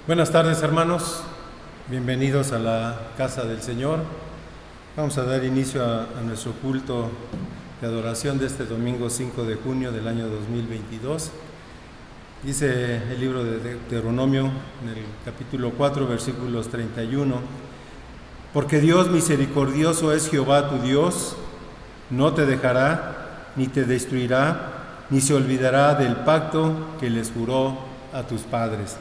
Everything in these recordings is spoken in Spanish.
Buenas tardes, hermanos, bienvenidos a la casa del Señor. Vamos a dar inicio a nuestro culto de adoración de este domingo 5 de junio del año 2022. Dice el libro de Deuteronomio en el capítulo 4, versículos 31: Porque Dios misericordioso es Jehová tu Dios, no te dejará, ni te destruirá, ni se olvidará del pacto que les juró a tus padres.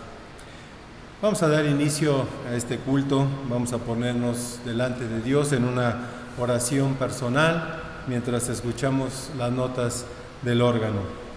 Vamos a dar inicio a este culto, vamos a ponernos delante de Dios en una oración personal mientras escuchamos las notas del órgano.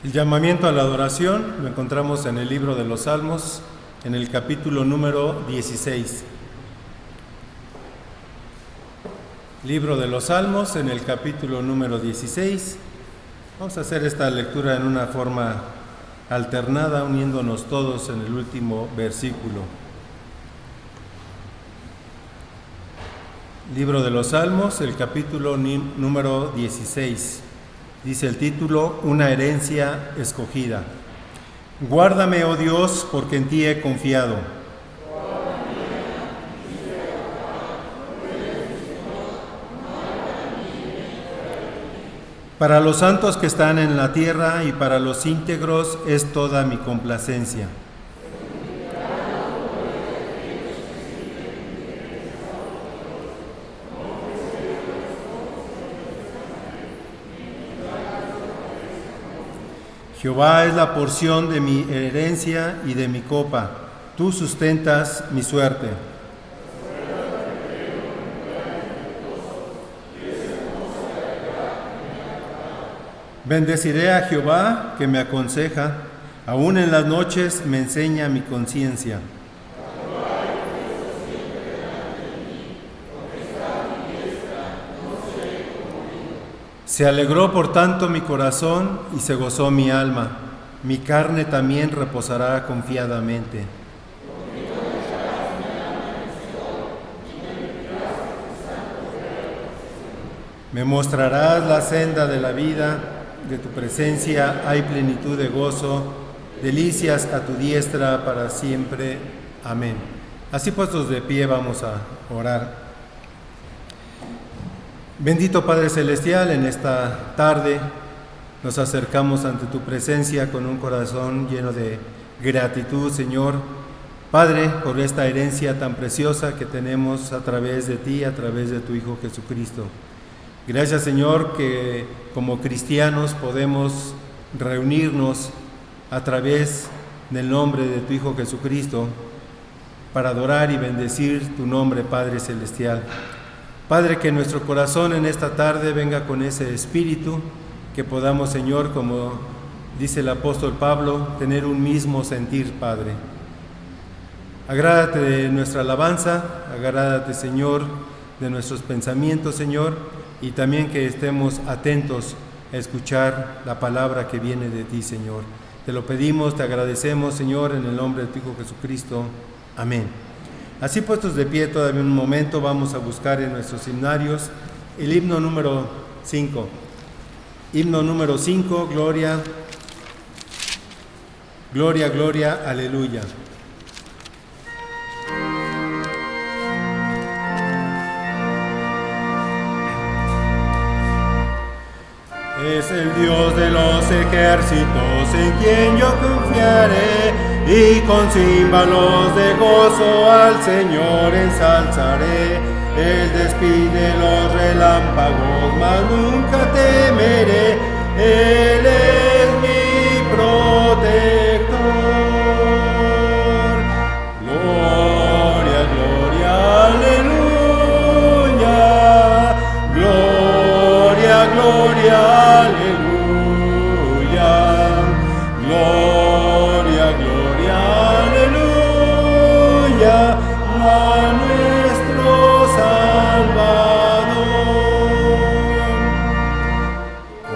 El llamamiento a la adoración lo encontramos en el libro de los Salmos, en el capítulo número 16. Libro de los Salmos, en el capítulo número 16. Vamos a hacer esta lectura en una forma alternada, uniéndonos todos en el último versículo. Libro de los Salmos, el capítulo número 16. Dice el título: Una herencia escogida. Guárdame, oh Dios, porque en ti he confiado. Para los santos que están en la tierra y para los íntegros es toda mi complacencia. Jehová es la porción de mi herencia y de mi copa. Tú sustentas mi suerte. Bendeciré a Jehová, que me aconseja. Aún en las noches me enseña mi conciencia. Se alegró por tanto mi corazón y se gozó mi alma. Mi carne también reposará confiadamente. Me mostrarás la senda de la vida, de tu presencia hay plenitud de gozo, delicias a tu diestra para siempre. Amén. Así puestos de pie vamos a orar. Bendito Padre Celestial, en esta tarde nos acercamos ante tu presencia con un corazón lleno de gratitud, Señor. Padre, por esta herencia tan preciosa que tenemos a través de ti, a través de tu Hijo Jesucristo. Gracias, Señor, que como cristianos podemos reunirnos a través del nombre de tu Hijo Jesucristo para adorar y bendecir tu nombre, Padre Celestial. Padre, que nuestro corazón en esta tarde venga con ese espíritu, que podamos, Señor, como dice el apóstol Pablo, tener un mismo sentir, Padre. Agrádate de nuestra alabanza, agrádate, Señor, de nuestros pensamientos, Señor, y también que estemos atentos a escuchar la palabra que viene de ti, Señor. Te lo pedimos, te agradecemos, Señor, en el nombre de tu Hijo Jesucristo. Amén. Así puestos de pie todavía un momento, vamos a buscar en nuestros himnarios el himno número 5. Himno número 5, gloria, gloria, gloria, aleluya. Es el Dios de los ejércitos en quien yo confiaré, y con címbalos de gozo al Señor ensalzaré. Él despide los relámpagos, mas nunca temeré. Él es mi protector. Gloria, gloria, aleluya. Gloria, gloria, aleluya. Gloria, gloria, aleluya. A nuestro Salvador.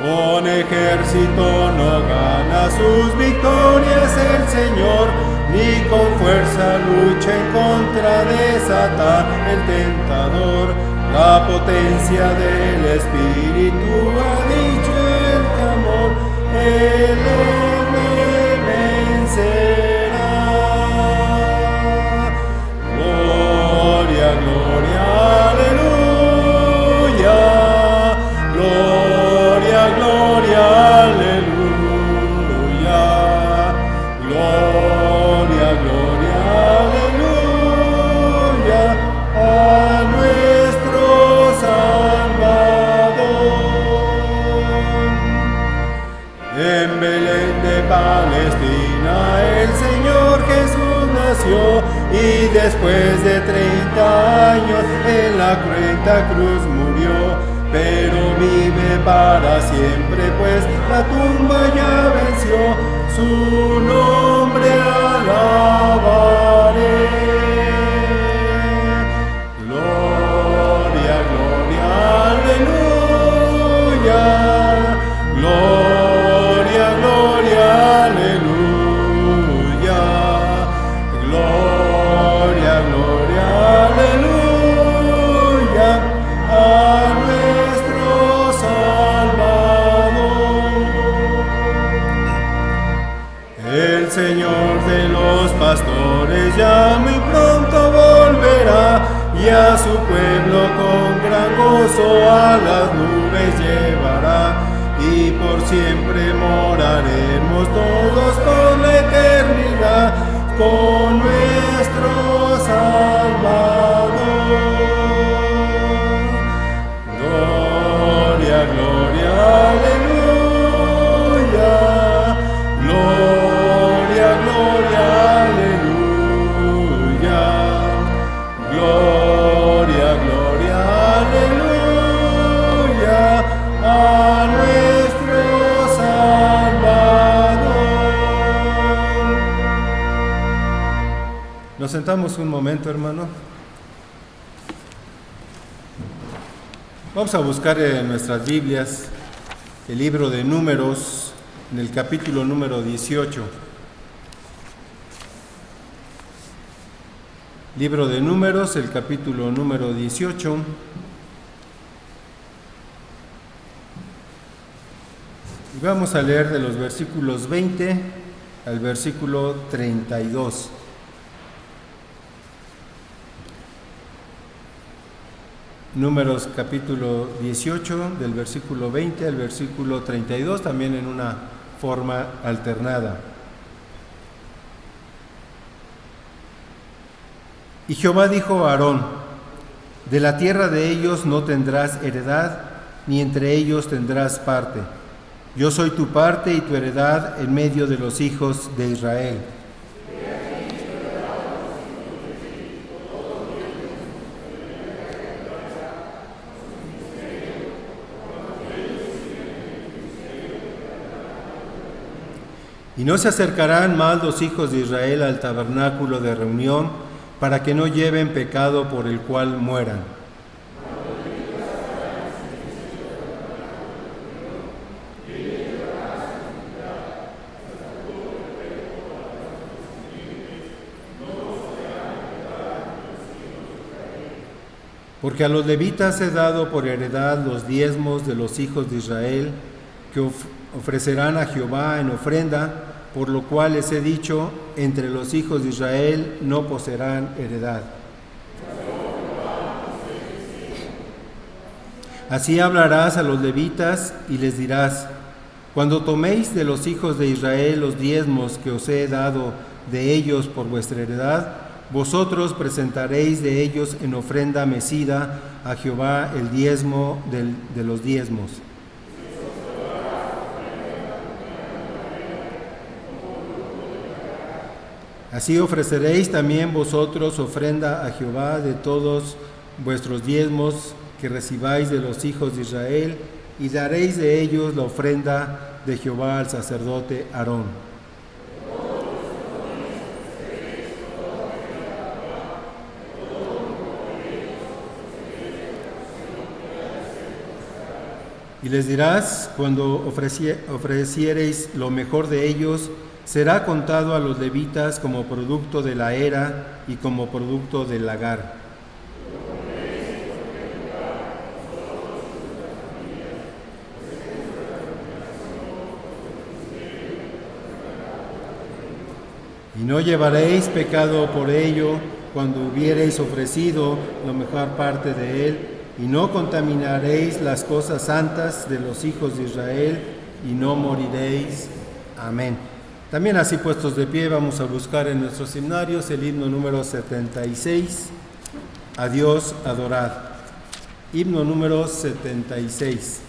Con ejército no gana sus victorias el Señor, ni con fuerza lucha en contra de Satán el tentador. La potencia del Espíritu ha dicho el amor, Él me vencerá. Gloria, gloria, aleluya. Gloria, gloria, aleluya. Gloria, gloria, aleluya. A nuestro Salvador. En Belén de Palestina el Señor Jesús nació, y después de 30 años en la cruenta cruz murió. Pero vive para siempre, pues la tumba ya venció. Su nombre alabaré. Gloria, gloria, aleluya. Gloria, gloria, aleluya. Gloria, gloria, aleluya. A nuestro Salvador. El Señor de los pastores ya muy pronto volverá, y a su pueblo con gran gozo a las nubes llevará, y por siempre moraremos todos por la eternidad con nuestro Salvador. Gloria, gloria, aleluya. Gloria, gloria, aleluya. Gloria, gloria, aleluya. A nuestro Salvador. Nos sentamos un momento, hermano. Vamos a buscar en nuestras Biblias el libro de Números, en el capítulo número 18. Libro de Números, el capítulo número 18. Y vamos a leer de los versículos 20 al versículo 32. Números capítulo 18, del versículo 20 al versículo 32, también en una forma alternada. Y Jehová dijo a Aarón: de la tierra de ellos no tendrás heredad, ni entre ellos tendrás parte. Yo soy tu parte y tu heredad en medio de los hijos de Israel. Y no se acercarán más los hijos de Israel al tabernáculo de reunión, para que no lleven pecado por el cual mueran. Porque a los levitas he dado por heredad los diezmos de los hijos de Israel, que ofrecerán a Jehová en ofrenda, por lo cual les he dicho: entre los hijos de Israel no poseerán heredad. Así hablarás a los levitas y les dirás: cuando toméis de los hijos de Israel los diezmos que os he dado de ellos por vuestra heredad, vosotros presentaréis de ellos en ofrenda mecida a Jehová el diezmo de los diezmos. Así ofreceréis también vosotros ofrenda a Jehová de todos vuestros diezmos que recibáis de los hijos de Israel, y daréis de ellos la ofrenda de Jehová al sacerdote Aarón. Y les dirás: cuando ofreciereis lo mejor de ellos, será contado a los levitas como producto de la era y como producto del lagar. Y no llevaréis pecado por ello cuando hubiereis ofrecido la mejor parte de él, y no contaminaréis las cosas santas de los hijos de Israel, y no moriréis. Amén. También así puestos de pie, vamos a buscar en nuestros himnarios el himno número 76, A Dios adorad. Himno número 76.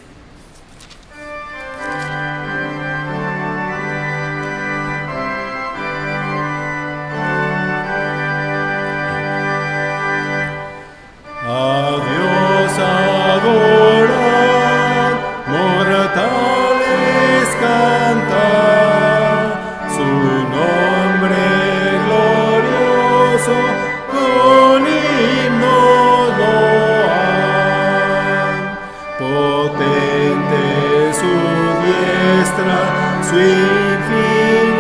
Su infinito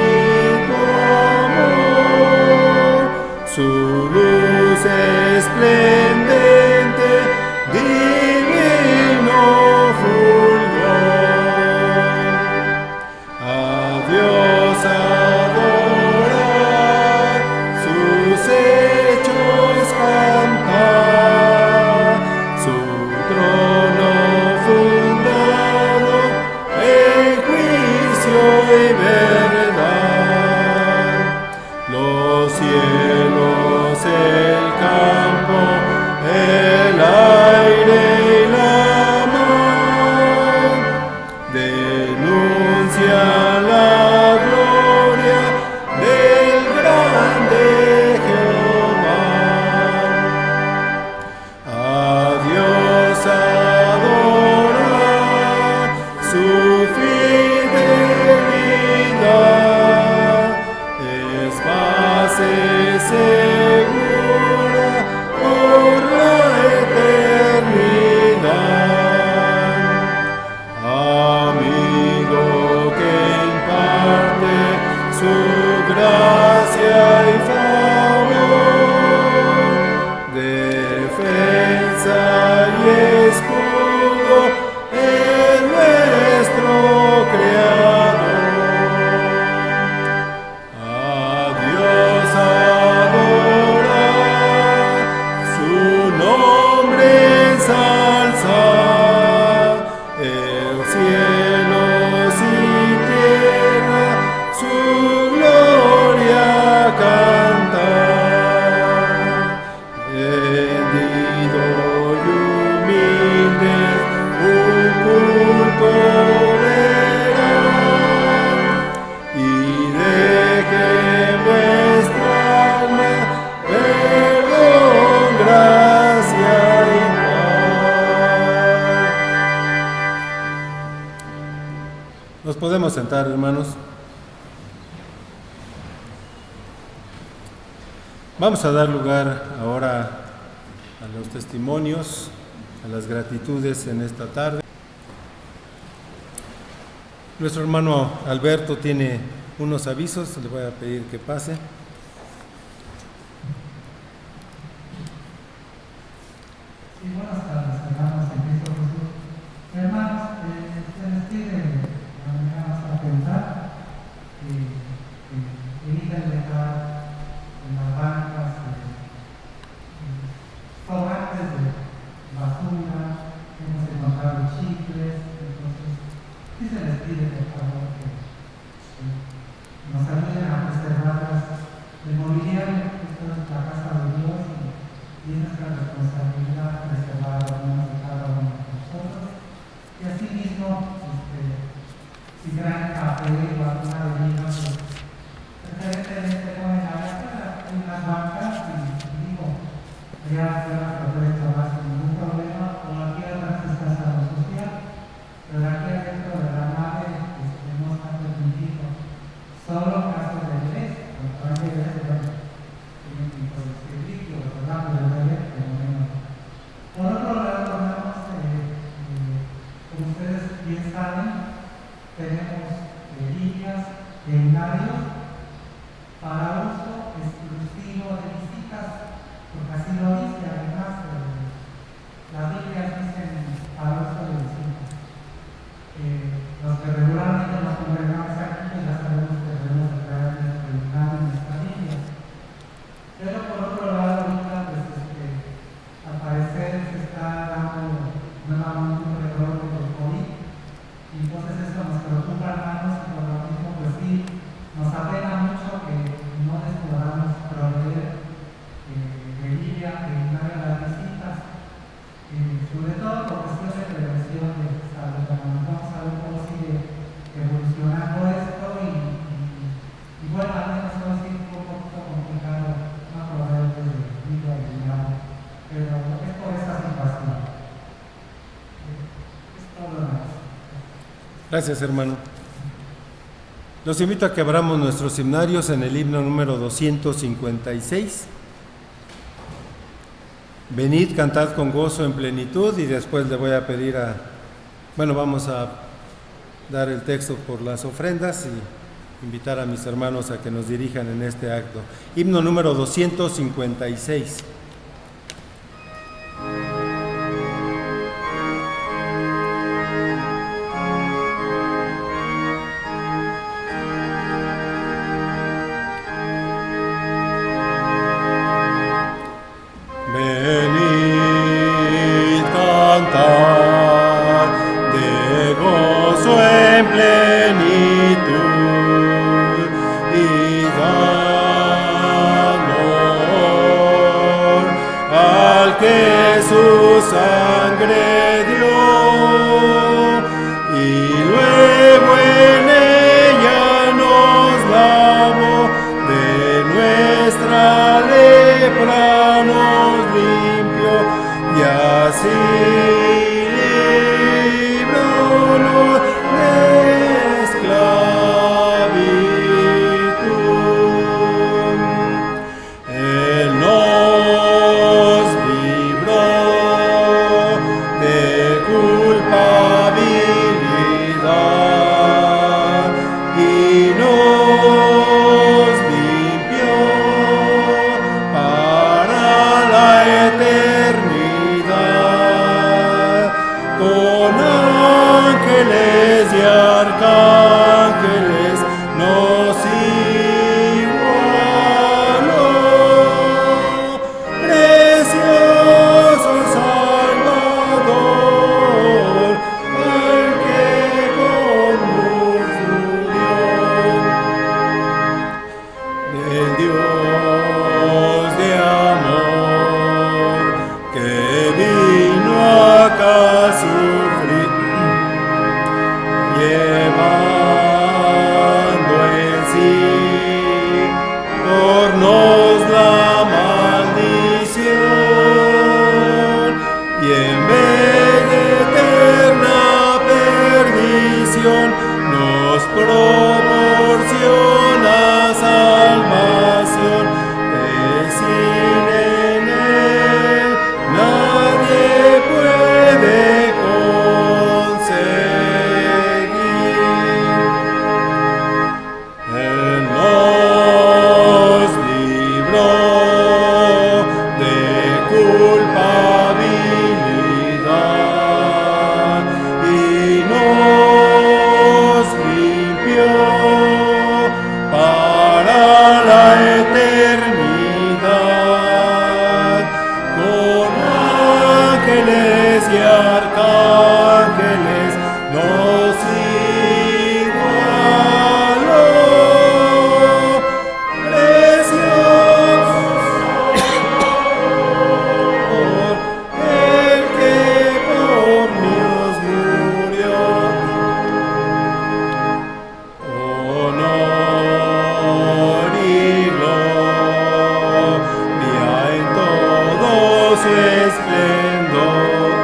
amor, su luz esplendente, divino fulgor. A Dios adorar, sus hechos cantar, su trono fundado en juicio y Nos podemos sentar, hermanos. Vamos a dar lugar ahora a los testimonios, a las gratitudes en esta tarde. Nuestro hermano Alberto tiene unos avisos, le voy a pedir que pase. Sí, buenas tardes, hermanos en Cristo Jesús. Hermanos, se les pide a pensar que eviten dejar en las bancas sobrantes de basura, hemos encontrado chicles, entonces sí se les pide por favor que nos ayuden a preservar el mobiliario, esto es la casa de Dios y es nuestra responsabilidad preservar los bienes de cada uno de nosotros. Y así mismo, si traen café o alguna bebida, pues preferentemente ponen a la cara en las bancas y digo, allá afuera se puede tomar sin ningún problema, o aquí atrás está sala social, pero aquí adentro de la nave no está permitido. Solo casos de bebés, cuando hay bebés, tienen que introducir líquidos, ¿verdad? Pero el bebé, pero menos. Por otro lado, hermanos, como ustedes bien saben, tenemos líneas de binarios para uso exclusivo de visitas, porque así lo dice, además, las Biblias dicen para uso de visitas. Los que regularmente nos congregamos aquí, pues ya sabemos que debemos de traer nuestro binario en nuestra Biblia. Pero por otro lado, ahorita, pues, al parecer se está dando nuevamente un rebrote del COVID, y entonces esto nos preocupa, hermanos, y por lo mismo, pues sí, nos apena mucho que no les podamos proveer de Biblia, de binario a las visitas, sobre todo por cuestiones de prevención de salud. Vamos a ver cómo sigue evolucionando esto y bueno, al menos va a ser un poco complicado no proveer de Biblia y binario, pero es por esa situación. Es todo lo demás. Gracias, hermano. Los invito a que abramos nuestros himnarios en el himno número 256. Venid, cantad con gozo en plenitud, y después le voy a pedir vamos a dar el texto por las ofrendas y invitar a mis hermanos a que nos dirijan en este acto. Himno número 256. nos proporciona salvación, que sin en él nadie puede conseguir. Él nos libró de culpabilidad y nos limpió para la eternidad. Con ángeles y arcángeles nos igualó. Precioso el que por nos murió. Honor y gloria en todo su esplendor.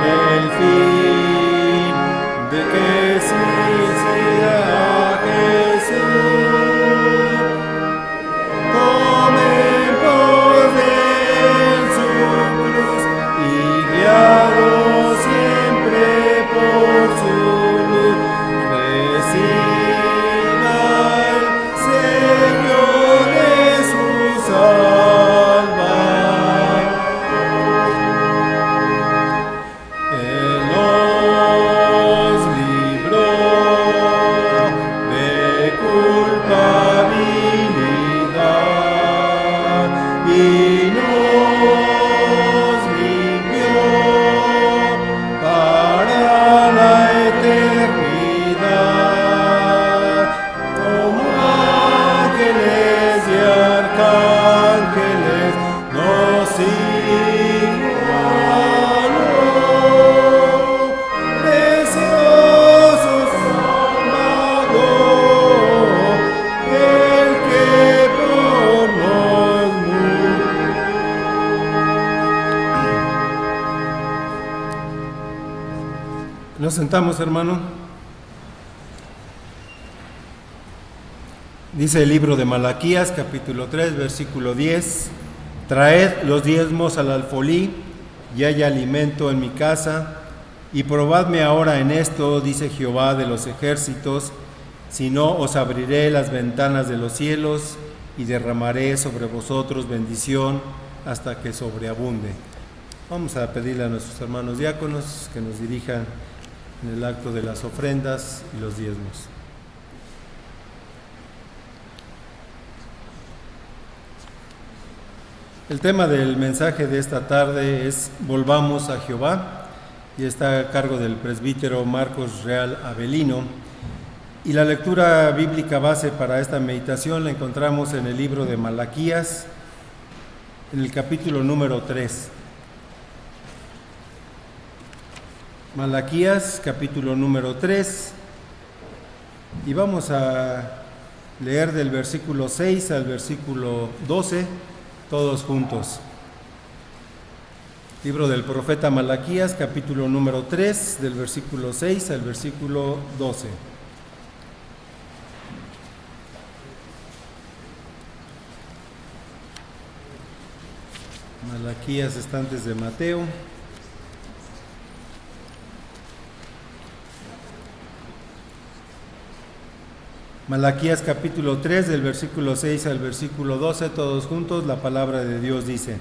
El fin de que sí sea Jesús, tomen pos de su cruz y guiados siempre por su luz, reciba el Señor de su salvación. Él nos libró de culpabilidad y nos limpió para la eternidad. Como ángeles y arcángeles nos igualó. Precioso Salvador, el que por nos murió. Nos sentamos, hermano. Dice el libro de Malaquías, capítulo 3, versículo 10: Traed los diezmos al alfolí, y haya alimento en mi casa, y probadme ahora en esto, dice Jehová de los ejércitos, si no os abriré las ventanas de los cielos, y derramaré sobre vosotros bendición hasta que sobreabunde. Vamos a pedirle a nuestros hermanos diáconos que nos dirijan en el acto de las ofrendas y los diezmos. El tema del mensaje de esta tarde es Volvamos a Jehová, y está a cargo del presbítero Marcos Real Avelino. Y la lectura bíblica base para esta meditación la encontramos en el libro de Malaquías, en el capítulo número 3. Malaquías, capítulo número 3, y vamos a leer del versículo 6 al versículo 12, todos juntos. Libro del profeta Malaquías, capítulo número 3, del versículo 6 al versículo 12. Malaquías está antes de Mateo. Malaquías capítulo 3, del versículo 6 al versículo 12, todos juntos, la palabra de Dios dice: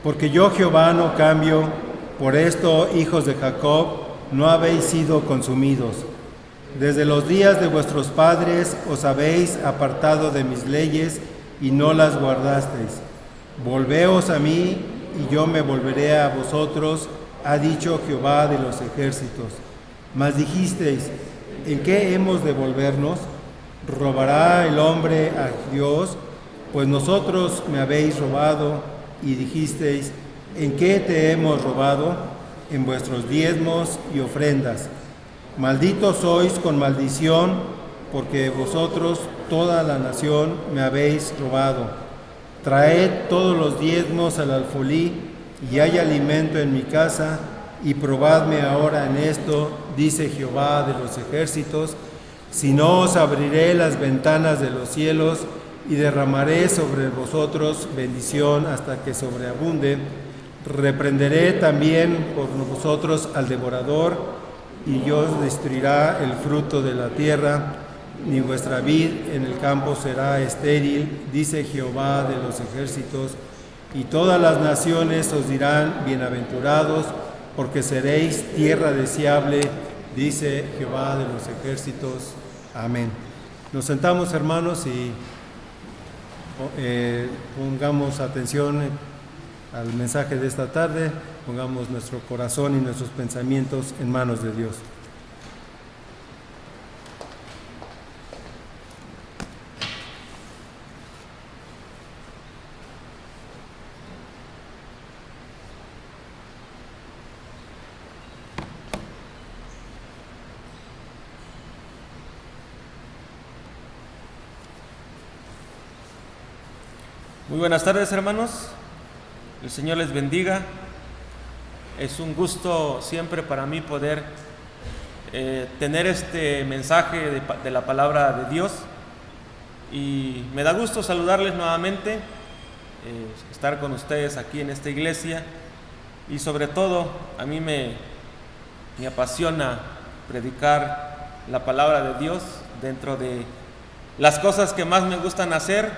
Porque yo, Jehová, no cambio, por esto, hijos de Jacob, no habéis sido consumidos. Desde los días de vuestros padres os habéis apartado de mis leyes y no las guardasteis. Volveos a mí, y yo me volveré a vosotros, ha dicho Jehová de los ejércitos. Mas dijisteis: ¿en qué hemos de volvernos? ¿Robará el hombre a Dios? Pues nosotros me habéis robado. Y dijisteis: ¿en qué te hemos robado? En vuestros diezmos y ofrendas. Malditos sois con maldición, porque vosotros, toda la nación, me habéis robado. Traed todos los diezmos al alfolí, y hay alimento en mi casa, y probadme ahora en esto, dice Jehová de los ejércitos, si no os abriré las ventanas de los cielos y derramaré sobre vosotros bendición hasta que sobreabunde. Reprenderé también por vosotros al devorador, y os destruirá el fruto de la tierra, ni vuestra vid en el campo será estéril, dice Jehová de los ejércitos, y todas las naciones os dirán bienaventurados, porque seréis tierra deseable, dice Jehová de los ejércitos. Amén. Nos sentamos, hermanos, y pongamos atención al mensaje de esta tarde, pongamos nuestro corazón y nuestros pensamientos en manos de Dios. Muy buenas tardes, hermanos. El Señor les bendiga. Es un gusto siempre para mí poder tener este mensaje de la palabra de Dios, y me da gusto saludarles nuevamente, estar con ustedes aquí en esta iglesia, y sobre todo a mí me apasiona predicar la palabra de Dios. Dentro de las cosas que más me gustan hacer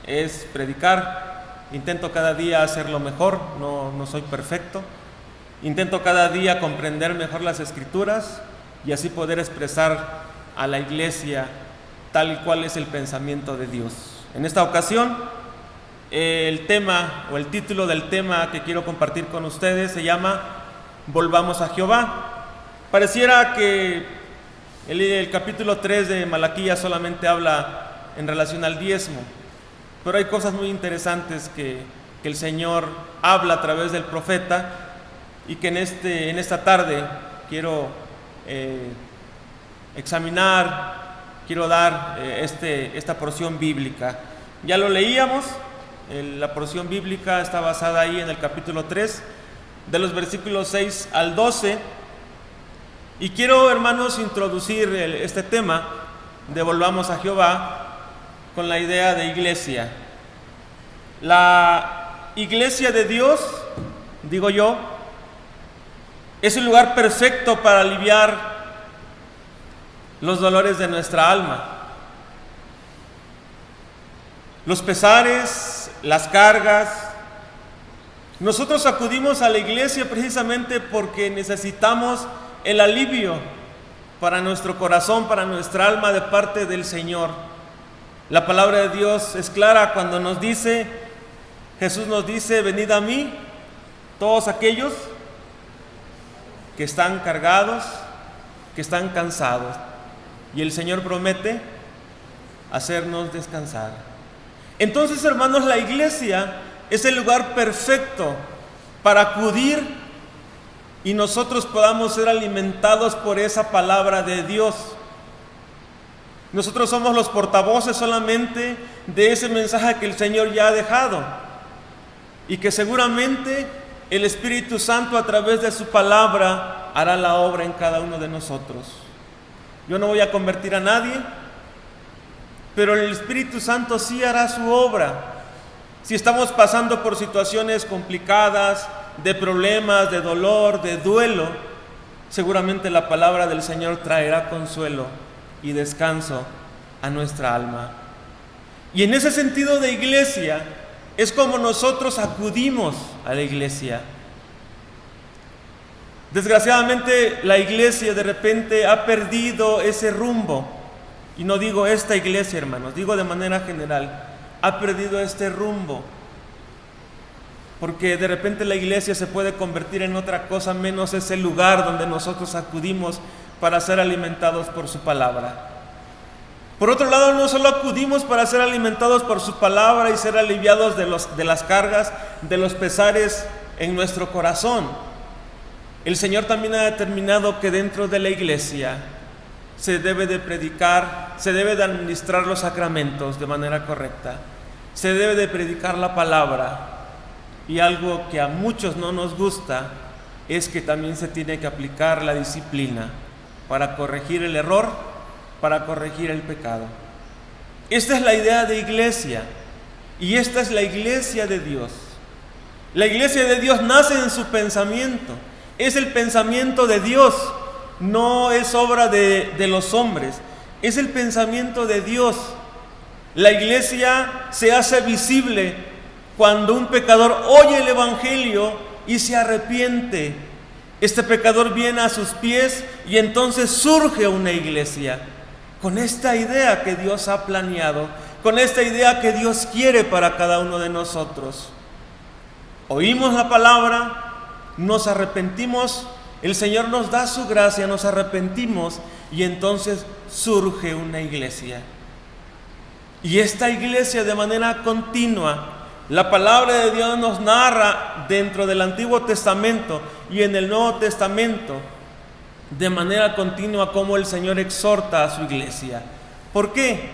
es predicar. Intento cada día hacerlo mejor, no soy perfecto. Intento cada día comprender mejor las Escrituras y así poder expresar a la iglesia tal y cual es el pensamiento de Dios. En esta ocasión, el tema o el título del tema que quiero compartir con ustedes se llama Volvamos a Jehová. Pareciera que el capítulo 3 de Malaquías solamente habla en relación al diezmo, pero hay cosas muy interesantes que el Señor habla a través del profeta, y que en esta tarde quiero examinar, quiero dar esta porción bíblica. Ya lo leíamos, la porción bíblica está basada ahí en el capítulo 3, de los versículos 6 al 12, y quiero, hermanos, introducir este tema de Volvamos a Jehová con la idea de iglesia. La iglesia de Dios, digo yo, es el lugar perfecto para aliviar los dolores de nuestra alma, los pesares, las cargas. Nosotros acudimos a la iglesia precisamente porque necesitamos el alivio para nuestro corazón, para nuestra alma, de parte del Señor. La palabra de Dios es clara cuando Jesús nos dice: venid a mí, todos aquellos que están cargados, que están cansados. Y el Señor promete hacernos descansar. Entonces, hermanos, la iglesia es el lugar perfecto para acudir y nosotros podamos ser alimentados por esa palabra de Dios. Nosotros somos los portavoces solamente de ese mensaje que el Señor ya ha dejado, y que seguramente el Espíritu Santo, a través de su palabra, hará la obra en cada uno de nosotros. Yo no voy a convertir a nadie, pero el Espíritu Santo sí hará su obra. Si estamos pasando por situaciones complicadas, de problemas, de dolor, de duelo, seguramente la palabra del Señor traerá consuelo y descanso a nuestra alma. Y en ese sentido de iglesia es como nosotros acudimos a la iglesia. Desgraciadamente la iglesia de repente ha perdido ese rumbo, y no digo esta iglesia, hermanos, digo de manera general, ha perdido este rumbo, porque de repente la iglesia se puede convertir en otra cosa menos ese lugar donde nosotros acudimos para ser alimentados por su palabra. Por otro lado, no solo acudimos para ser alimentados por su palabra y ser aliviados de las cargas, de los pesares en nuestro corazón. El Señor también ha determinado que dentro de la iglesia se debe de predicar, se debe de administrar los sacramentos de manera correcta, se debe de predicar la palabra. Y algo que a muchos no nos gusta es que también se tiene que aplicar la disciplina para corregir el error, para corregir el pecado. Esta es la idea de iglesia, y esta es la iglesia de Dios. La iglesia de Dios nace en su pensamiento, es el pensamiento de Dios, no es obra de los hombres, es el pensamiento de Dios. La iglesia se hace visible cuando un pecador oye el evangelio y se arrepiente. Este pecador viene a sus pies y entonces surge una iglesia con esta idea que Dios ha planeado, con esta idea que Dios quiere para cada uno de nosotros. Oímos la palabra, nos arrepentimos, el Señor nos da su gracia, nos arrepentimos y entonces surge una iglesia. Y esta iglesia de manera continua, la palabra de Dios nos narra dentro del Antiguo Testamento y en el Nuevo Testamento de manera continua cómo el Señor exhorta a su iglesia. ¿Por qué?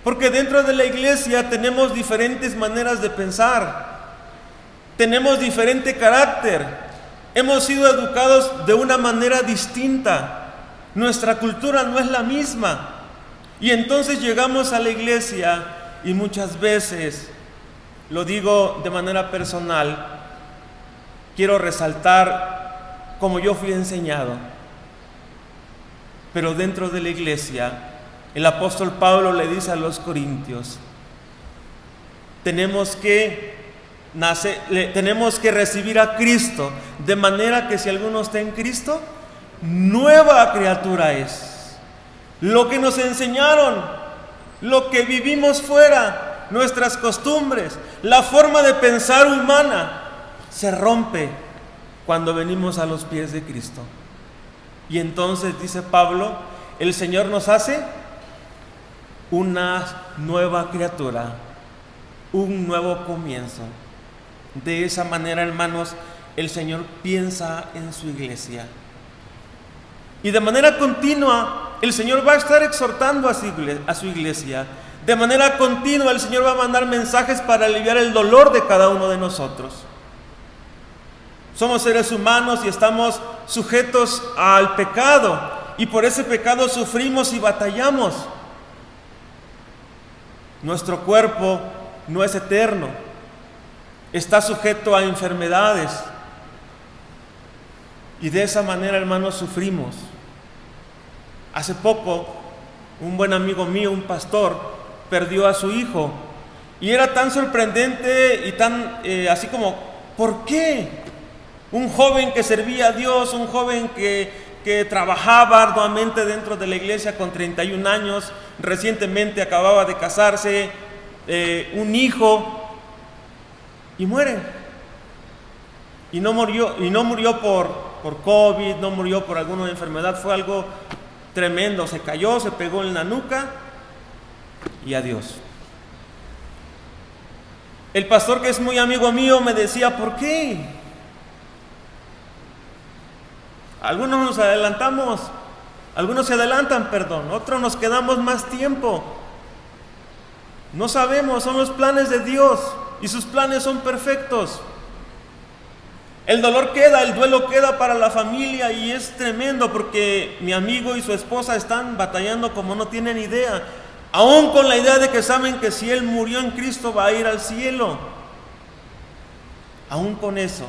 Porque dentro de la iglesia tenemos diferentes maneras de pensar, tenemos diferente carácter, hemos sido educados de una manera distinta, nuestra cultura no es la misma, y entonces llegamos a la iglesia y muchas veces, lo digo de manera personal, quiero resaltar como yo fui enseñado. Pero dentro de la iglesia, el apóstol Pablo le dice a los corintios, tenemos que recibir a Cristo, de manera que si alguno está en Cristo, nueva criatura es. Lo que nos enseñaron, lo que vivimos fuera, nuestras costumbres, la forma de pensar humana, se rompe cuando venimos a los pies de Cristo. Y entonces, dice Pablo, el Señor nos hace una nueva criatura, un nuevo comienzo. De esa manera, hermanos, el Señor piensa en su iglesia. Y de manera continua, el Señor va a estar exhortando a su iglesia. De manera continua el Señor va a mandar mensajes para aliviar el dolor de cada uno de nosotros. Somos seres humanos y estamos sujetos al pecado, y por ese pecado sufrimos y batallamos. Nuestro cuerpo no es eterno, está sujeto a enfermedades, y de esa manera, hermanos, sufrimos. Hace poco, un buen amigo mío, un pastor, perdió a su hijo, y era tan sorprendente y tan así como, ¿por qué? Un joven que servía a Dios, un joven que trabajaba arduamente dentro de la iglesia con 31 años, recientemente acababa de casarse, un hijo, y muere. Y no murió por COVID, no murió por alguna enfermedad, fue algo tremendo, se cayó, se pegó en la nuca y adiós. El pastor, que es muy amigo mío, me decía, ¿por qué? Algunos nos adelantamos, algunos se adelantan, otros nos quedamos más tiempo. No sabemos, son los planes de Dios y sus planes son perfectos. El dolor queda, el duelo queda para la familia, y es tremendo porque mi amigo y su esposa están batallando como no tienen idea, aún con la idea de que saben que si él murió en Cristo va a ir al cielo. Aún con eso,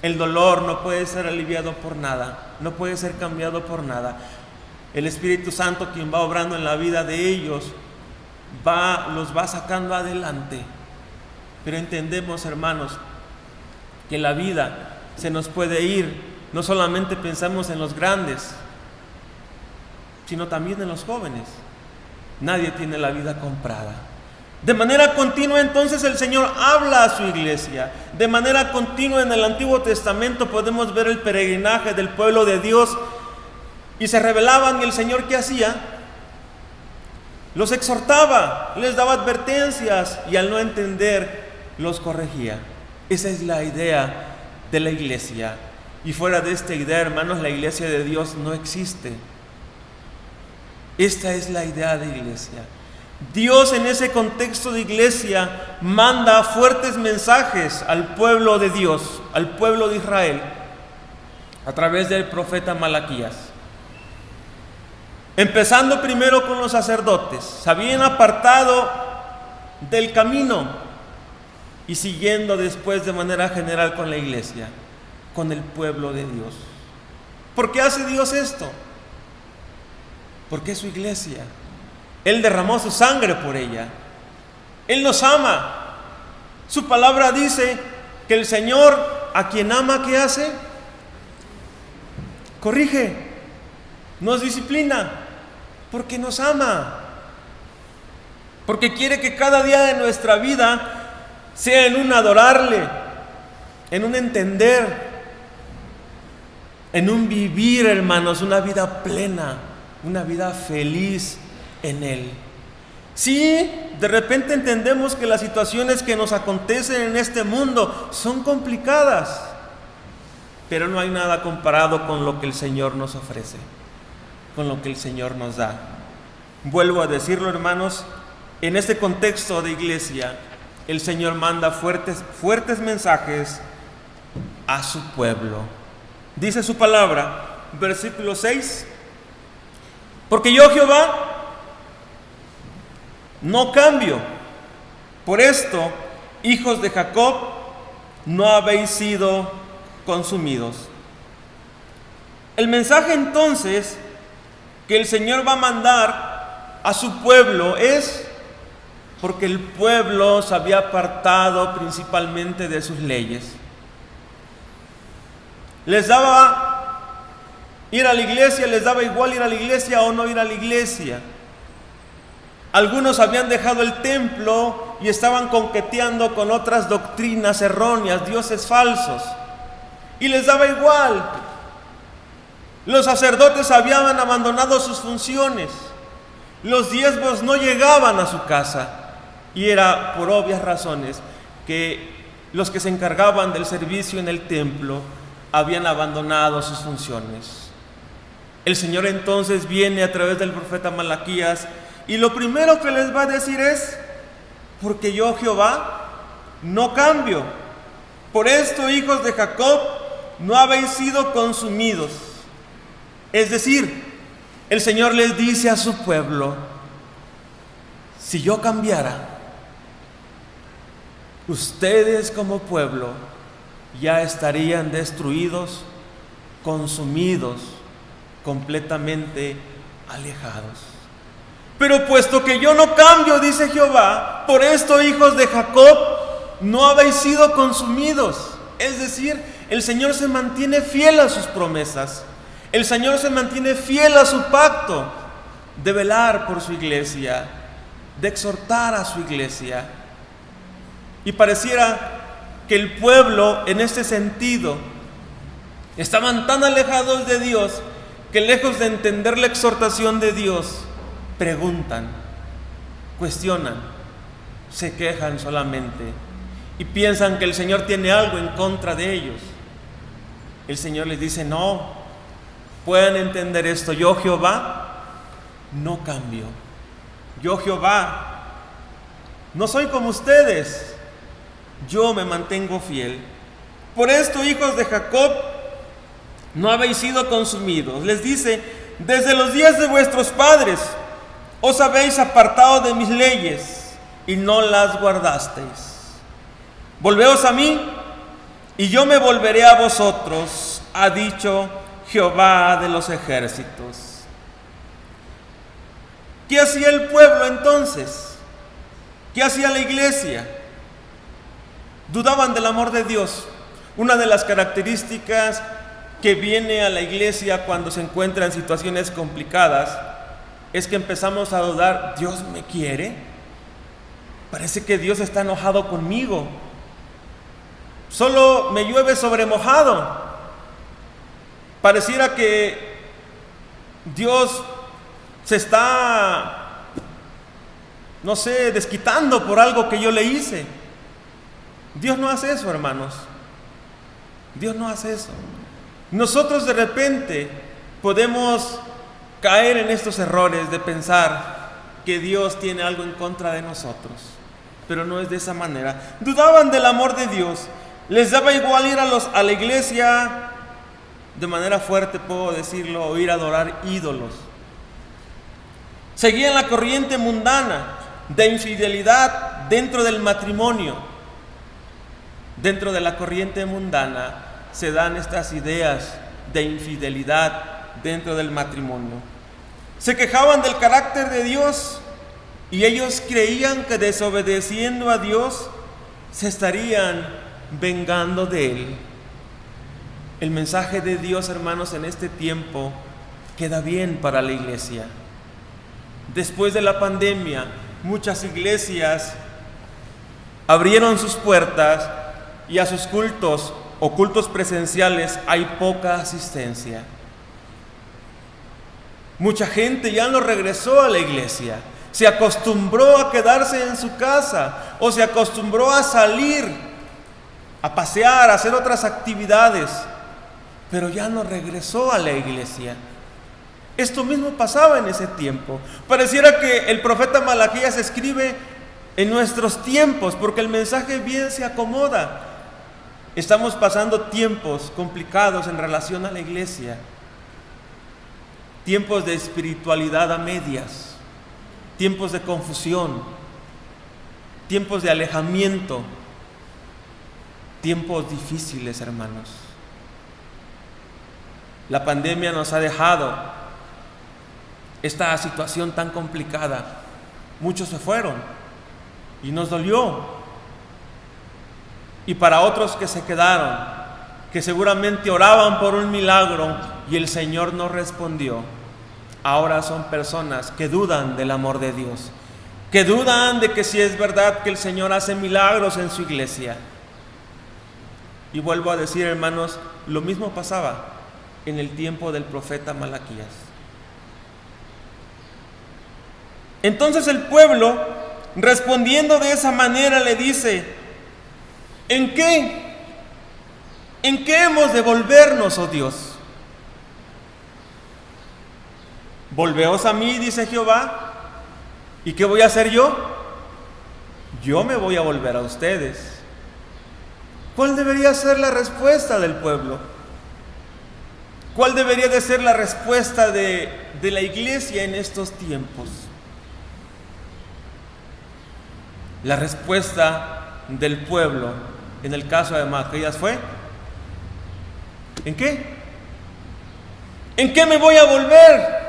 el dolor no puede ser aliviado por nada, no puede ser cambiado por nada. El Espíritu Santo, quien va obrando en la vida de ellos, los va sacando adelante. Pero entendemos, hermanos, que la vida se nos puede ir. No solamente pensamos en los grandes, sino también en los jóvenes. Nadie tiene la vida comprada. De manera continua, entonces, el Señor habla a su iglesia. De manera continua, en el Antiguo Testamento podemos ver el peregrinaje del pueblo de Dios, y se rebelaban, y el Señor, ¿qué hacía? Los exhortaba, les daba advertencias, y al no entender, los corregía. Esa es la idea de la iglesia. Y fuera de esta idea, hermanos, la iglesia de Dios no existe. Esta es la idea de iglesia. Dios, en ese contexto de iglesia, manda fuertes mensajes al pueblo de Dios, al pueblo de Israel. a través del profeta Malaquías. Empezando primero con los sacerdotes, se habían apartado del camino y siguiendo después de manera general con la iglesia, con el pueblo de Dios. ¿Por qué hace Dios esto? Porque es su iglesia. Él derramó su sangre por ella. Él nos ama. Su palabra dice que el Señor, a quien ama, ¿qué hace? Corrige, nos disciplina, porque nos ama. Porque quiere que cada día de nuestra vida sea en un adorarle, en un entender, en un vivir, hermanos, una vida plena, una vida feliz en Él. Sí, de repente entendemos que las situaciones que nos acontecen en este mundo son complicadas, pero no hay nada comparado con lo que el Señor nos ofrece, con lo que el Señor nos da. Vuelvo a decirlo, hermanos, en este contexto de iglesia, el Señor manda fuertes mensajes a su pueblo. Dice su palabra, versículo 6, porque yo, Jehová, no cambio. Por esto, hijos de Jacob, no habéis sido consumidos. El mensaje entonces que el Señor va a mandar a su pueblo es porque el pueblo se había apartado principalmente de sus leyes. Les daba ir a la iglesia, les daba igual ir a la iglesia o no ir a la iglesia. Algunos habían dejado el templo y estaban coqueteando con otras doctrinas erróneas, dioses falsos, y les daba igual. Los sacerdotes habían abandonado sus funciones, los diezmos no llegaban a su casa, y era por obvias razones que los que se encargaban del servicio en el templo habían abandonado sus funciones. El Señor entonces viene a través del profeta Malaquías y lo primero que les va a decir es: porque yo, Jehová, no cambio. Por esto, hijos de Jacob, no habéis sido consumidos. Es decir, el Señor les dice a su pueblo: si yo cambiara, ustedes como pueblo ya estarían destruidos, consumidos, completamente alejados. Pero puesto que yo no cambio, dice Jehová, por esto, hijos de Jacob, no habéis sido consumidos. Es decir, el Señor se mantiene fiel a sus promesas. El Señor se mantiene fiel a su pacto de velar por su iglesia, de exhortar a su iglesia. Y pareciera que el pueblo, en este sentido, estaban tan alejados de Dios que, lejos de entender la exhortación de Dios, preguntan, cuestionan, se quejan solamente y piensan que el Señor tiene algo en contra de ellos. El Señor les dice: no, pueden entender esto. Yo, Jehová, no cambio. Yo, Jehová, no soy como ustedes. Yo me mantengo fiel. Por esto, hijos de Jacob, no habéis sido consumidos. Les dice: desde los días de vuestros padres os habéis apartado de mis leyes y no las guardasteis. Volveos a mí y yo me volveré a vosotros, ha dicho Jehová de los ejércitos. ¿Qué hacía el pueblo entonces? ¿Qué hacía la iglesia? Dudaban del amor de Dios. Una de las características que viene a la iglesia cuando se encuentra en situaciones complicadas es que empezamos a dudar: ¿Dios me quiere? Parece que Dios está enojado conmigo. Solo me llueve sobre mojado. Pareciera que Dios se está, no sé, desquitando por algo que yo le hice. Dios no hace eso, hermanos. Dios no hace eso. Nosotros de repente podemos caer en estos errores de pensar que Dios tiene algo en contra de nosotros, pero no es de esa manera. Dudaban del amor de Dios. Les daba igual ir a la iglesia de manera fuerte puedo decirlo, o ir a adorar ídolos. Seguían la corriente mundana de infidelidad dentro del matrimonio. Dentro de la corriente mundana se dan estas ideas de infidelidad dentro del matrimonio. Se quejaban del carácter de Dios y ellos creían que desobedeciendo a Dios se estarían vengando de Él. El mensaje de Dios, hermanos, en este tiempo queda bien para la iglesia. Después de la pandemia, muchas iglesias abrieron sus puertas y a sus cultos o cultos presenciales hay poca asistencia. Mucha gente ya no regresó a la iglesia, se acostumbró a quedarse en su casa o se acostumbró a salir, a pasear, a hacer otras actividades, pero ya no regresó a la iglesia. Esto mismo pasaba en ese tiempo. Pareciera que el profeta Malaquías escribe en nuestros tiempos, porque el mensaje bien se acomoda. Estamos pasando tiempos complicados en relación a la iglesia, tiempos de espiritualidad a medias, tiempos de confusión, tiempos de alejamiento, tiempos difíciles, hermanos. La pandemia nos ha dejado esta situación tan complicada. Muchos se fueron y nos dolió. Y para otros que se quedaron, que seguramente oraban por un milagro y el Señor no respondió, ahora son personas que dudan del amor de Dios, que dudan de que si es verdad que el Señor hace milagros en su iglesia. Y vuelvo a decir, hermanos, lo mismo pasaba en el tiempo del profeta Malaquías. Entonces el pueblo, respondiendo de esa manera, le dice: ¿En qué hemos de volvernos, oh Dios? Volveos a mí, dice Jehová, ¿y qué voy a hacer yo? Yo me voy a volver a ustedes. ¿Cuál debería ser la respuesta del pueblo? ¿Cuál debería de ser la respuesta de la iglesia en estos tiempos? La respuesta del pueblo en el caso de Malaquías fue: ¿en qué? ¿En qué me voy a volver?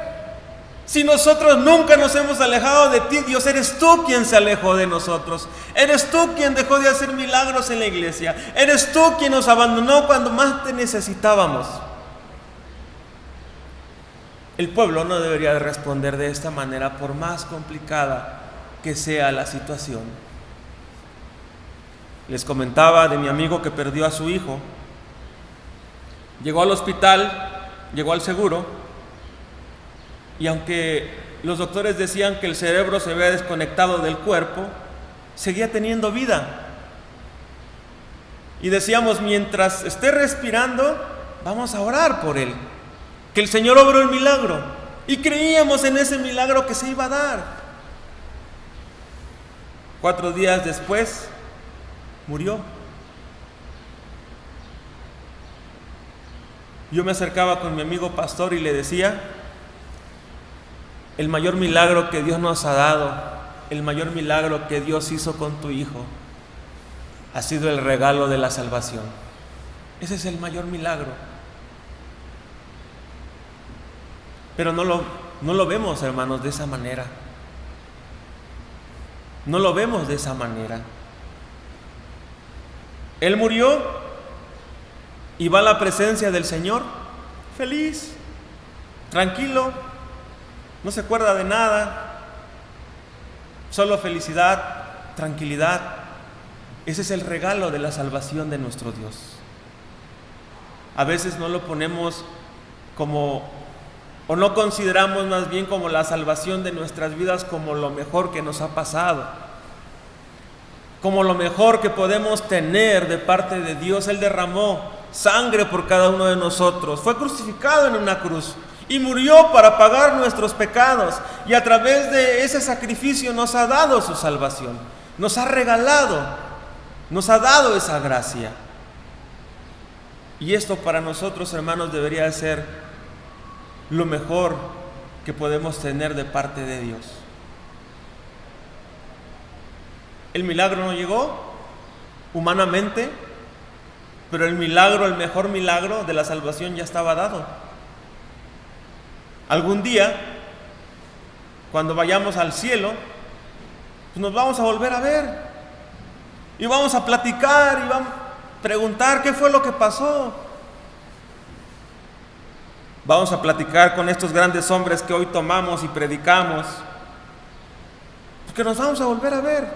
Si nosotros nunca nos hemos alejado de ti, Dios, eres tú quien se alejó de nosotros. Eres tú quien dejó de hacer milagros en la iglesia. Eres tú quien nos abandonó cuando más te necesitábamos. El pueblo no debería responder de esta manera, por más complicada que sea la situación. Les comentaba de mi amigo que perdió a su hijo. Llegó al hospital, llegó al seguro, y aunque los doctores decían que el cerebro se había desconectado del cuerpo, seguía teniendo vida. Y decíamos, mientras esté respirando, vamos a orar por él, que el Señor obró el milagro. Y creíamos en ese milagro que se iba a dar. 4 días después, murió. Yo me acercaba con mi amigo pastor y le decía: el mayor milagro que Dios nos ha dado, el mayor milagro que Dios hizo con tu hijo, ha sido el regalo de la salvación. Ese es el mayor milagro. Pero no lo vemos, hermanos, de esa manera. No lo vemos de esa manera. Él murió y va a la presencia del Señor feliz, tranquilo, no se acuerda de nada, solo felicidad, tranquilidad. Ese es el regalo de la salvación de nuestro Dios. A veces no lo ponemos como, o no consideramos más bien como la salvación de nuestras vidas como lo mejor que nos ha pasado, como lo mejor que podemos tener de parte de Dios. Él derramó sangre por cada uno de nosotros, fue crucificado en una cruz y murió para pagar nuestros pecados, y a través de ese sacrificio nos ha dado su salvación, nos ha regalado, nos ha dado esa gracia. Y esto para nosotros, hermanos, debería ser lo mejor que podemos tener de parte de Dios. El milagro no llegó humanamente, pero el milagro, el mejor milagro de la salvación ya estaba dado. Algún día, cuando vayamos al cielo, pues nos vamos a volver a ver y vamos a platicar y vamos a preguntar qué fue lo que pasó. Vamos a platicar con estos grandes hombres que hoy tomamos y predicamos, porque nos vamos a volver a ver.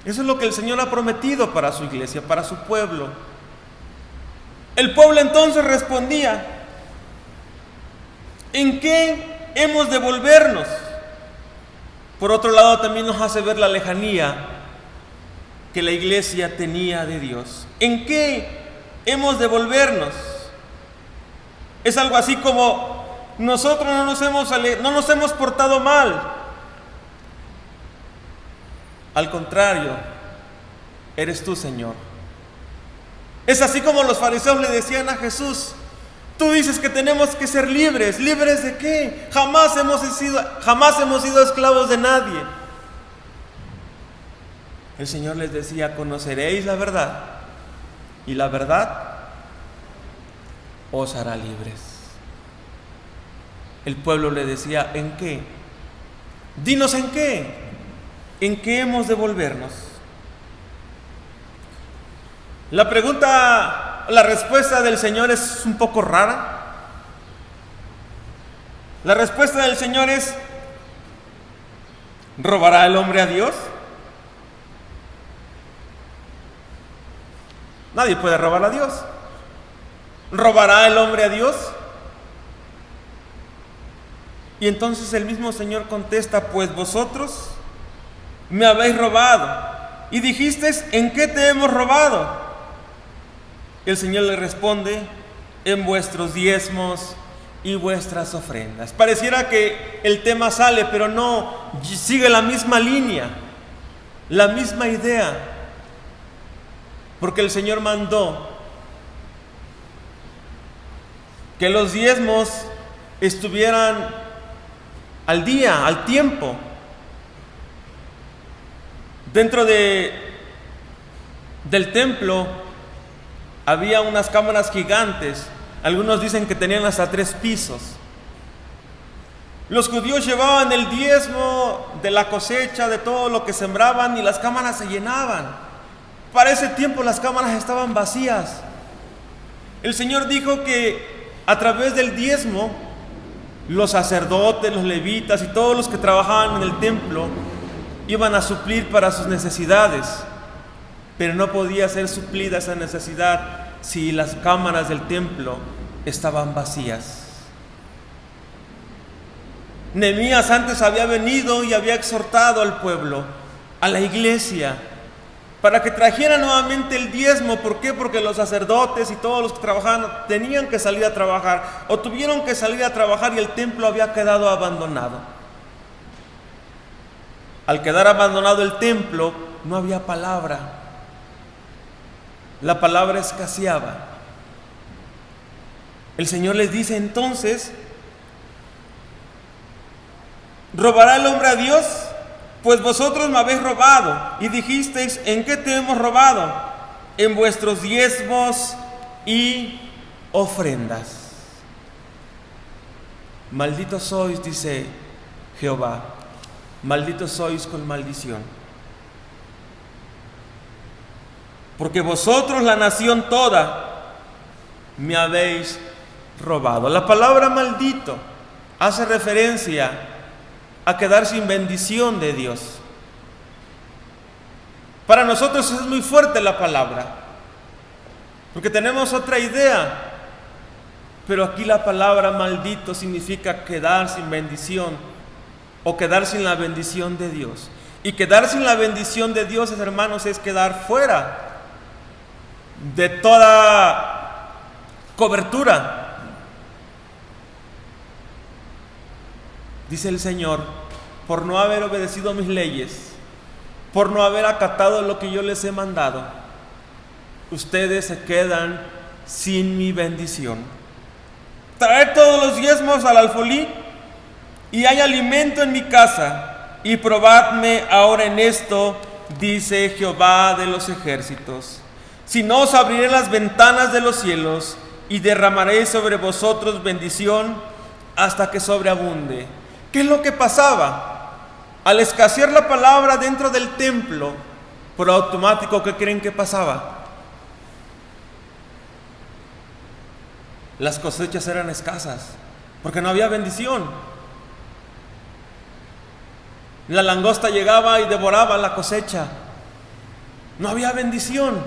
Eso es lo que el Señor ha prometido para su iglesia, para su pueblo. El pueblo entonces respondía: ¿en qué hemos de volvernos? Por otro lado, también nos hace ver la lejanía que la iglesia tenía de Dios. ¿En qué hemos de volvernos? Es algo así como: nosotros no nos hemos portado mal. Al contrario, eres tú, Señor. Es así como los fariseos le decían a Jesús: tú dices que tenemos que ser libres. ¿Libres de qué? Jamás hemos sido esclavos de nadie. El Señor les decía: conoceréis la verdad, y la verdad os hará libres. El pueblo le decía: ¿en qué? Dinos en qué. ¿En qué hemos de volvernos? La respuesta del Señor es un poco rara. La respuesta del Señor es: ¿robará el hombre a Dios? Nadie puede robar a Dios. ¿Robará el hombre a Dios? Y entonces el mismo Señor contesta: pues vosotros me habéis robado. Y dijisteis: ¿en qué te hemos robado? El Señor le responde: en vuestros diezmos y vuestras ofrendas. Pareciera que el tema sale, pero no, sigue la misma línea, la misma idea. Porque el Señor mandó que los diezmos estuvieran al día, al tiempo. Dentro del templo había unas cámaras gigantes. Algunos dicen que tenían hasta 3 pisos. Los judíos llevaban el diezmo de la cosecha, de todo lo que sembraban, y las cámaras se llenaban. Para ese tiempo las cámaras estaban vacías. El Señor dijo que a través del diezmo, los sacerdotes, los levitas y todos los que trabajaban en el templo iban a suplir para sus necesidades, pero no podía ser suplida esa necesidad si las cámaras del templo estaban vacías. Nehemías antes había venido y había exhortado al pueblo, a la iglesia, para que trajera nuevamente el diezmo. ¿Por qué? Porque los sacerdotes y todos los que trabajaban tenían que salir a trabajar, o tuvieron que salir a trabajar, y el templo había quedado abandonado. Al quedar abandonado el templo, no había palabra. La palabra escaseaba. El Señor les dice entonces: ¿robará el hombre a Dios? Pues vosotros me habéis robado. Y dijisteis: ¿en qué te hemos robado? En vuestros diezmos y ofrendas. Malditos sois, dice Jehová. Malditos sois con maldición. Porque vosotros, la nación toda, me habéis robado. La palabra maldito hace referencia a quedar sin bendición de Dios. Para nosotros es muy fuerte la palabra, porque tenemos otra idea, pero aquí la palabra maldito significa quedar sin bendición, o quedar sin la bendición de Dios. Y quedar sin la bendición de Dios, hermanos, es quedar fuera de toda cobertura. Dice el Señor: por no haber obedecido mis leyes, por no haber acatado lo que yo les he mandado, ustedes se quedan sin mi bendición. Traed todos los diezmos al alfolí y hay alimento en mi casa, y probadme ahora en esto, dice Jehová de los ejércitos. Si no, os abriré las ventanas de los cielos y derramaré sobre vosotros bendición hasta que sobreabunde. ¿Qué es lo que pasaba? Al escasear la palabra dentro del templo, por automático, ¿qué creen que pasaba? Las cosechas eran escasas, porque no había bendición. La langosta llegaba y devoraba la cosecha. No había bendición.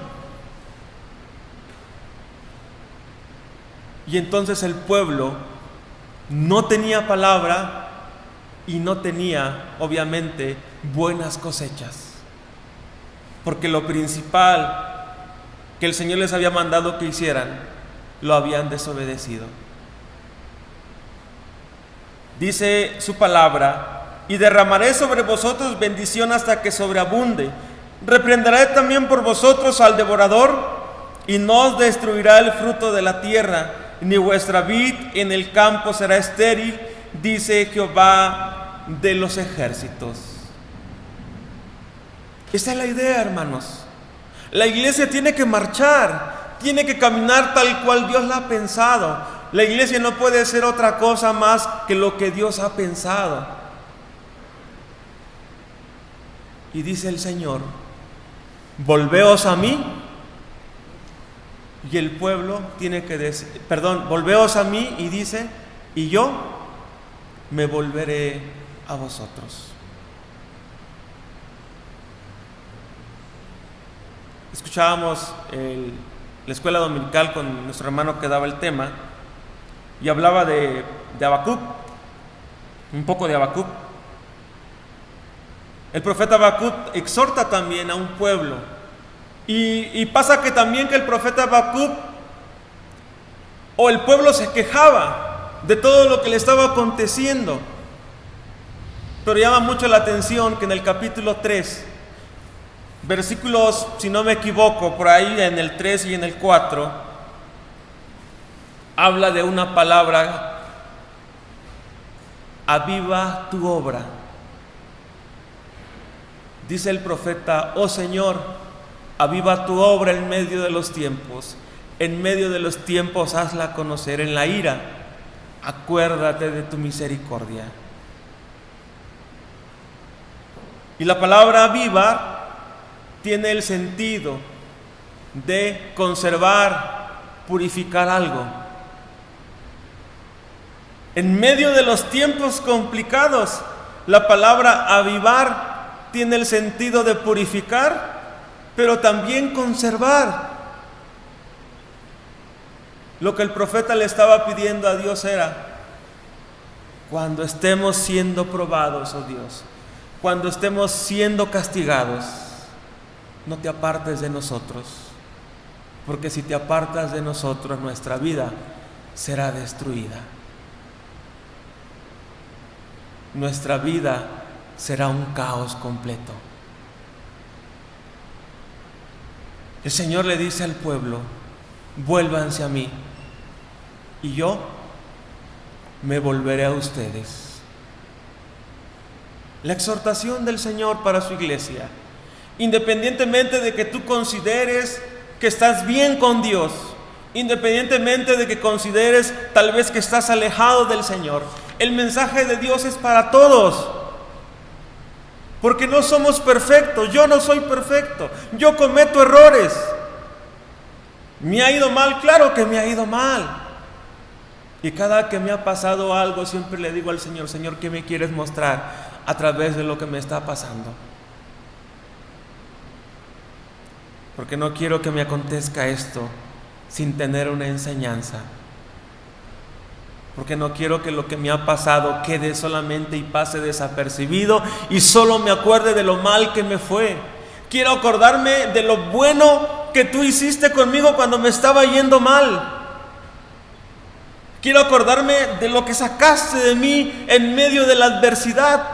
Y entonces el pueblo no tenía palabra y no tenía, obviamente, buenas cosechas. Porque lo principal que el Señor les había mandado que hicieran, lo habían desobedecido. Dice su palabra: y derramaré sobre vosotros bendición hasta que sobreabunde. Reprenderé también por vosotros al devorador, y no os destruirá el fruto de la tierra, ni vuestra vid en el campo será estéril, dice Jehová de los ejércitos. Esa es la idea, hermanos. La iglesia tiene que marchar, tiene que caminar tal cual Dios la ha pensado. La iglesia no puede ser otra cosa más que lo que Dios ha pensado. Y dice el Señor: volveos a mí. Y el pueblo tiene que decir, volveos a mí, y dice, y yo me volveré a vosotros. Escuchábamos la escuela dominical con nuestro hermano que daba el tema y hablaba de Habacuc, un poco de Habacuc. El profeta Habacuc exhorta también a un pueblo, y pasa que también que el profeta Habacuc o el pueblo se quejaba de todo lo que le estaba aconteciendo, pero llama mucho la atención que en el capítulo 3, versículos, si no me equivoco, por ahí en el 3 y en el 4, habla de una palabra: aviva tu obra. Dice el profeta: oh Señor, aviva tu obra en medio de los tiempos. En medio de los tiempos hazla conocer. En la ira, acuérdate de tu misericordia. Y la palabra avivar tiene el sentido de conservar, purificar algo. En medio de los tiempos complicados, la palabra avivar tiene el sentido de purificar, pero también conservar. Lo que el profeta le estaba pidiendo a Dios era: cuando estemos siendo probados, oh Dios, cuando estemos siendo castigados, no te apartes de nosotros, porque si te apartas de nosotros, nuestra vida será destruida. Nuestra vida será un caos completo. El Señor le dice al pueblo: vuélvanse a mí, y yo me volveré a ustedes. La exhortación del Señor para su iglesia, independientemente de que tú consideres que estás bien con Dios, independientemente de que consideres tal vez que estás alejado del Señor, el mensaje de Dios es para todos. Porque no somos perfectos. Yo no soy perfecto. Yo cometo errores. ¿Me ha ido mal? Claro que me ha ido mal. Y cada que me ha pasado algo, siempre le digo al Señor: Señor, ¿qué me quieres mostrar a través de lo que me está pasando? Porque no quiero que me acontezca esto sin tener una enseñanza. Porque no quiero que lo que me ha pasado quede solamente y pase desapercibido y solo me acuerde de lo mal que me fue. Quiero acordarme de lo bueno que tú hiciste conmigo cuando me estaba yendo mal. Quiero acordarme de lo que sacaste de mí en medio de la adversidad.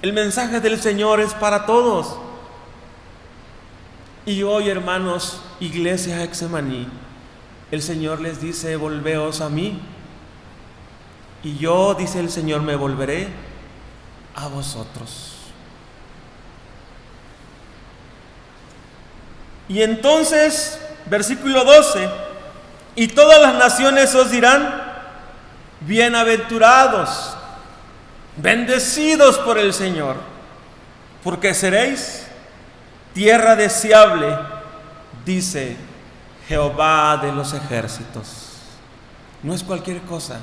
El mensaje del Señor es para todos. Y hoy, hermanos, iglesia Getsemaní, el Señor les dice: volveos a mí, y yo, dice el Señor, me volveré a vosotros. Y entonces, versículo 12: y todas las naciones os dirán: bienaventurados, bendecidos por el Señor, porque seréis tierra deseable, dice Jehová de los ejércitos. No es cualquier cosa,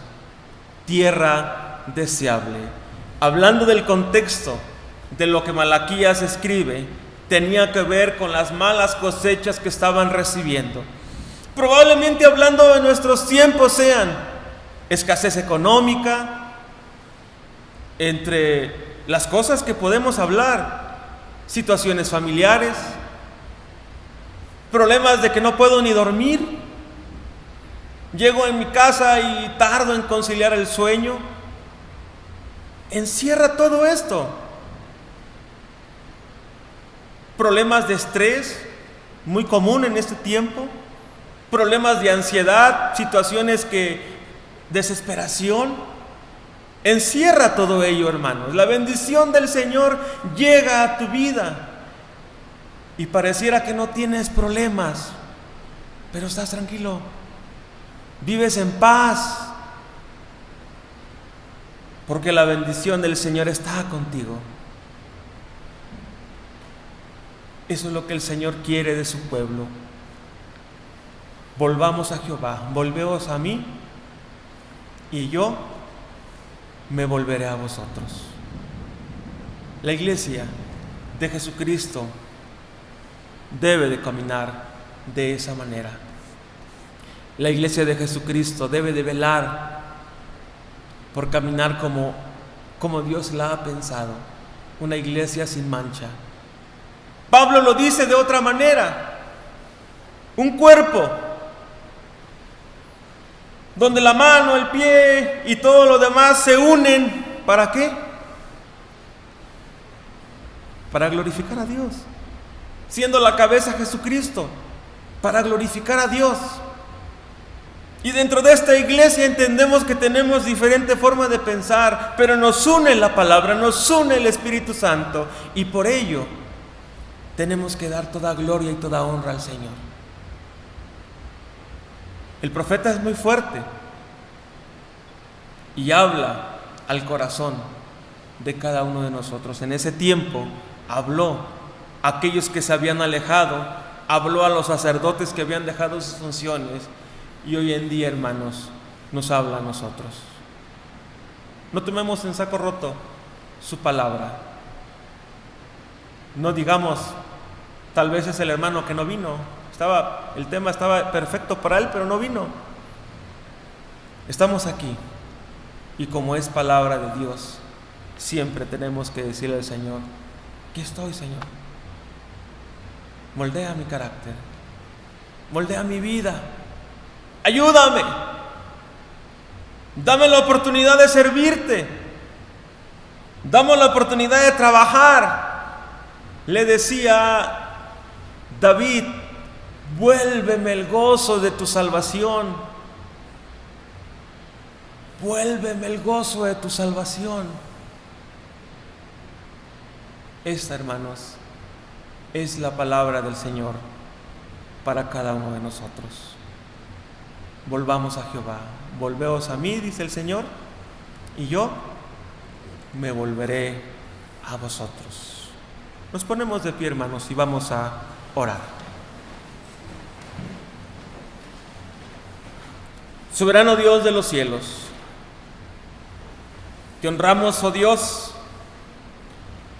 tierra deseable. Hablando del contexto de lo que Malaquías escribe, tenía que ver con las malas cosechas que estaban recibiendo. Probablemente hablando de nuestros tiempos sean escasez económica, entre las cosas que podemos hablar, situaciones familiares, problemas de que no puedo ni dormir, llego en mi casa y tardo en conciliar el sueño. Encierra todo esto. Problemas de estrés, muy común en este tiempo, problemas de ansiedad, situaciones desesperación. Encierra todo ello, hermanos. La bendición del Señor llega a tu vida y pareciera que no tienes problemas, pero estás tranquilo, vives en paz, porque la bendición del Señor está contigo. Eso es lo que el Señor quiere de su pueblo. Volvamos a Jehová, volveos a mí, y yo me volveré a vosotros. La iglesia de Jesucristo debe de caminar de esa manera. La iglesia de Jesucristo debe de velar por caminar como Dios la ha pensado, una iglesia sin mancha. Pablo lo dice de otra manera: un cuerpo donde la mano, el pie y todo lo demás se unen. ¿Para qué? Para glorificar a Dios, siendo la cabeza Jesucristo, para glorificar a Dios. Y dentro de esta iglesia entendemos que tenemos diferente forma de pensar, pero nos une la palabra, nos une el Espíritu Santo, y por ello tenemos que dar toda gloria y toda honra al Señor. El profeta es muy fuerte y habla al corazón de cada uno de nosotros. En ese tiempo habló a aquellos que se habían alejado, habló a los sacerdotes que habían dejado sus funciones, y hoy en día, hermanos, nos habla a nosotros. No tomemos en saco roto su palabra. No digamos: tal vez es el hermano que no vino. El tema estaba perfecto para él, pero no vino. Estamos aquí, y como es palabra de Dios, siempre tenemos que decirle al Señor: aquí estoy, Señor. Moldea mi carácter, moldea mi vida, ayúdame, dame la oportunidad de servirte, dame la oportunidad de trabajar. Le decía David: vuélveme el gozo de tu salvación, vuélveme el gozo de tu salvación. Esta, hermanos, es la palabra del Señor para cada uno de nosotros. Volvamos a Jehová, volveos a mí, dice el Señor, y yo me volveré a vosotros. Nos ponemos de pie, hermanos, y vamos a orar. Soberano Dios de los cielos, te honramos, oh Dios,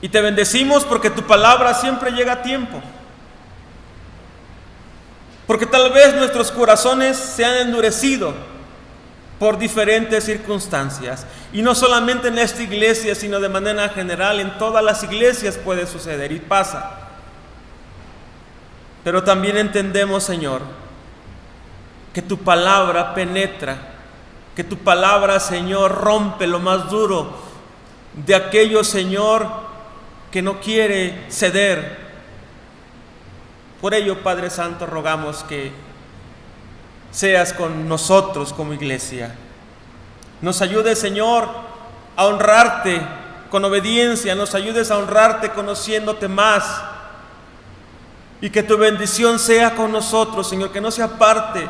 y te bendecimos porque tu palabra siempre llega a tiempo. Porque tal vez nuestros corazones se han endurecido por diferentes circunstancias. Y no solamente en esta iglesia, sino de manera general, en todas las iglesias puede suceder y pasa. Pero también entendemos, Señor, que tu palabra penetra, que tu palabra, Señor, rompe lo más duro de aquello, Señor, que no quiere ceder. Por ello, Padre Santo, rogamos que seas con nosotros como iglesia. Nos ayudes, Señor, a honrarte con obediencia, nos ayudes a honrarte conociéndote más, y que tu bendición sea con nosotros, Señor, que no sea parte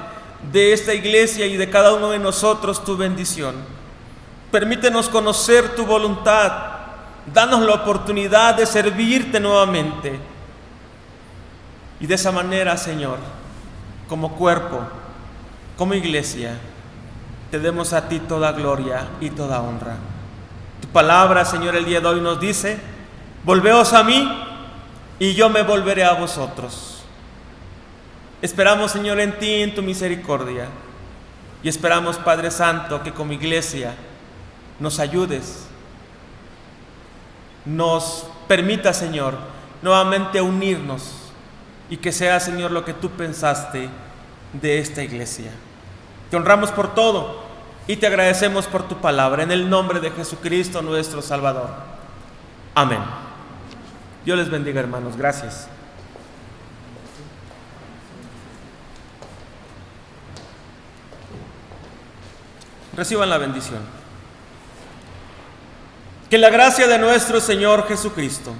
de esta iglesia y de cada uno de nosotros tu bendición. Permítenos conocer tu voluntad, danos la oportunidad de servirte nuevamente, y de esa manera, Señor, como cuerpo, como iglesia, te demos a ti toda gloria y toda honra. Tu palabra, Señor, el día de hoy nos dice: volveos a mí y yo me volveré a vosotros. Esperamos, Señor, en ti, en tu misericordia, y esperamos, Padre Santo, que como iglesia nos ayudes, nos permita, Señor, nuevamente unirnos, y que sea, Señor, lo que tú pensaste de esta iglesia. Te honramos por todo y te agradecemos por tu palabra, en el nombre de Jesucristo nuestro Salvador. Amén. Dios les bendiga, hermanos. Gracias. Reciban la bendición. Que la gracia de nuestro Señor Jesucristo,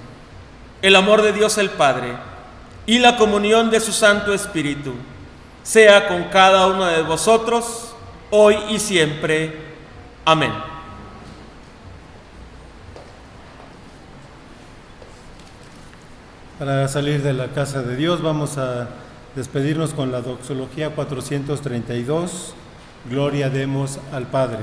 el amor de Dios el Padre y la comunión de su Santo Espíritu sea con cada uno de vosotros, hoy y siempre. Amén. Para salir de la casa de Dios vamos a despedirnos con la doxología 432, Gloria demos al Padre.